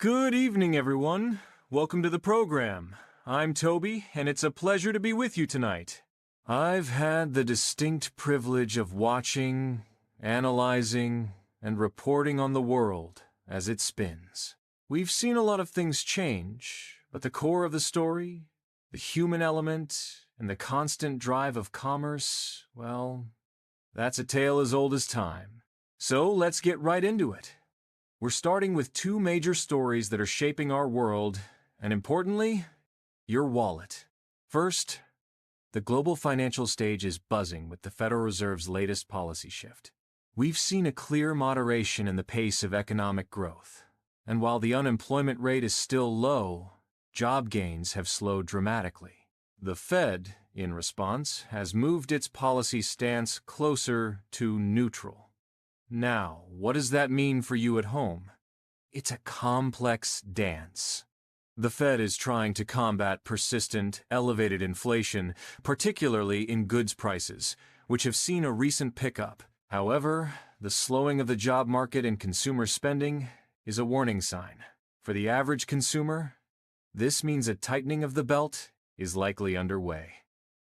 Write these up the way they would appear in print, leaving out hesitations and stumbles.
Good evening, everyone. Welcome to the program. I'm Toby, and it's a pleasure to be with you tonight. I've had the distinct privilege of watching, analyzing, and reporting on the world as it spins. We've seen a lot of things change, but the core of the story, the human element, and the constant drive of commerce, well, that's a tale as old as time. So let's get right into it. We're starting with two major stories that are shaping our world, and importantly, your wallet. First, the global financial stage is buzzing with the Federal Reserve's latest policy shift. We've seen a clear moderation in the pace of economic growth, and while the unemployment rate is still low, job gains have slowed dramatically. The Fed, in response, has moved its policy stance closer to neutral. Now, what does that mean for you at home? It's a complex dance. The Fed is trying to combat persistent, elevated inflation, particularly in goods prices, which have seen a recent pickup. However, the slowing of the job market and consumer spending is a warning sign. For the average consumer, this means a tightening of the belt is likely underway.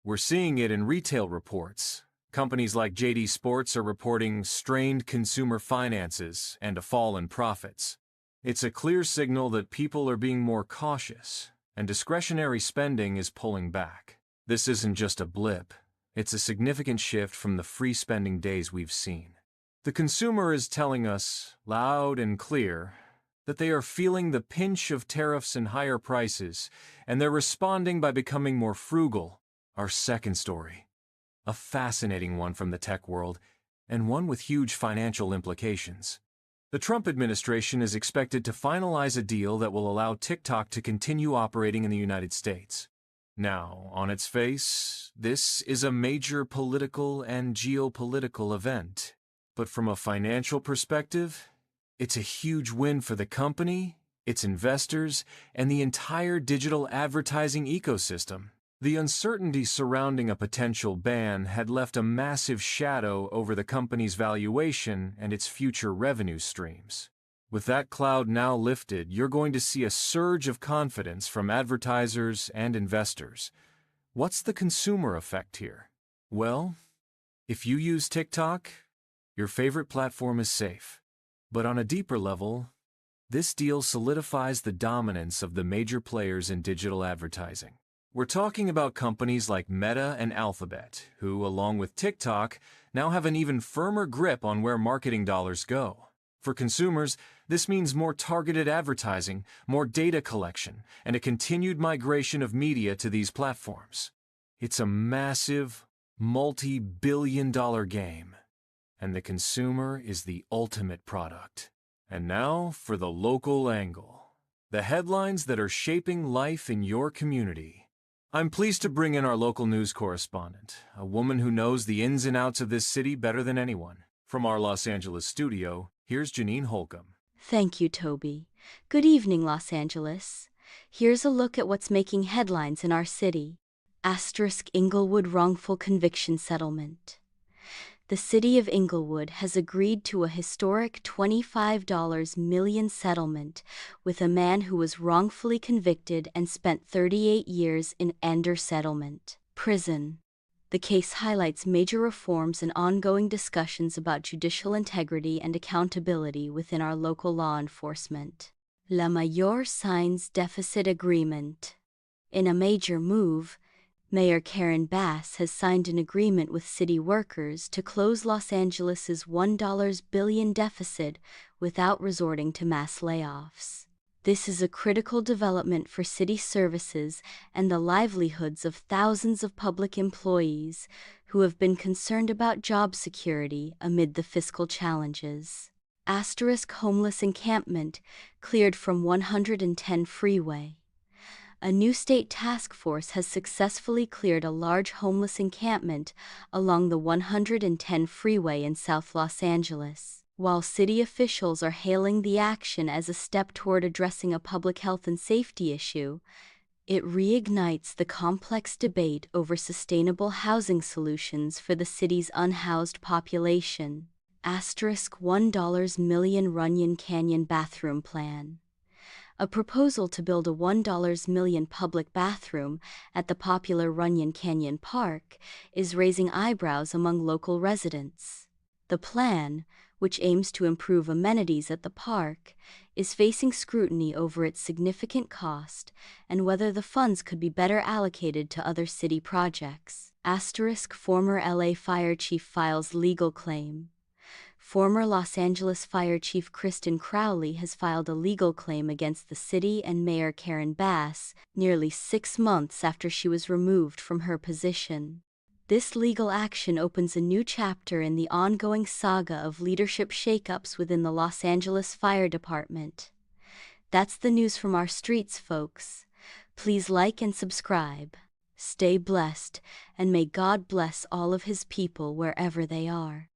We're seeing it in retail reports. Companies like JD Sports are reporting strained consumer finances and a fall in profits. It's a clear signal that people are being more cautious, and discretionary spending is pulling back. This isn't just a blip. It's a significant shift from the free spending days we've seen. The consumer is telling us, loud and clear, that they are feeling the pinch of tariffs and higher prices, and they're responding by becoming more frugal. Our second story. A fascinating one from the tech world, and one with huge financial implications. The Trump administration is expected to finalize a deal that will allow TikTok to continue operating in the United States. Now, on its face, this is a major political and geopolitical event. But from a financial perspective, it's a huge win for the company, its investors, and the entire digital advertising ecosystem. The uncertainty surrounding a potential ban had left a massive shadow over the company's valuation and its future revenue streams. With that cloud now lifted, you're going to see a surge of confidence from advertisers and investors. What's the consumer effect here? Well, if you use TikTok, your favorite platform is safe. But on a deeper level, this deal solidifies the dominance of the major players in digital advertising. We're talking about companies like Meta and Alphabet, who, along with TikTok, now have an even firmer grip on where marketing dollars go. For consumers, this means more targeted advertising, more data collection, and a continued migration of media to these platforms. It's a massive, multi-billion-dollar game, and the consumer is the ultimate product. And now for the local angle. The headlines that are shaping life in your community. I'm pleased to bring in our local news correspondent, a woman who knows the ins and outs of this city better than anyone. From our Los Angeles studio, here's Janine Holcomb. Thank you, Toby. Good evening, Los Angeles. Here's a look at what's making headlines in our city. Inglewood wrongful conviction settlement. The city of Inglewood has agreed to a historic $25 million settlement with a man who was wrongfully convicted and spent 38 years in under-settlement prison. The case highlights major reforms and ongoing discussions about judicial integrity and accountability within our local law enforcement. La Mayor signs deficit agreement. In a major move, Mayor Karen Bass has signed an agreement with city workers to close Los Angeles's $1 billion deficit without resorting to mass layoffs. This is a critical development for city services and the livelihoods of thousands of public employees who have been concerned about job security amid the fiscal challenges. Homeless encampment cleared from 110 freeway. A new state task force has successfully cleared a large homeless encampment along the 110 freeway in South Los Angeles. While city officials are hailing the action as a step toward addressing a public health and safety issue, it reignites the complex debate over sustainable housing solutions for the city's unhoused population. $1 million Runyon Canyon bathroom plan. A proposal to build a $1 million public bathroom at the popular Runyon Canyon Park is raising eyebrows among local residents. The plan, which aims to improve amenities at the park, is facing scrutiny over its significant cost and whether the funds could be better allocated to other city projects. Former LA Fire Chief files legal claim. Former Los Angeles Fire Chief Kristen Crowley has filed a legal claim against the city and Mayor Karen Bass nearly 6 months after she was removed from her position. This legal action opens a new chapter in the ongoing saga of leadership shakeups within the Los Angeles Fire Department. That's the news from our streets, folks. Please like and subscribe. Stay blessed, and may God bless all of His people wherever they are.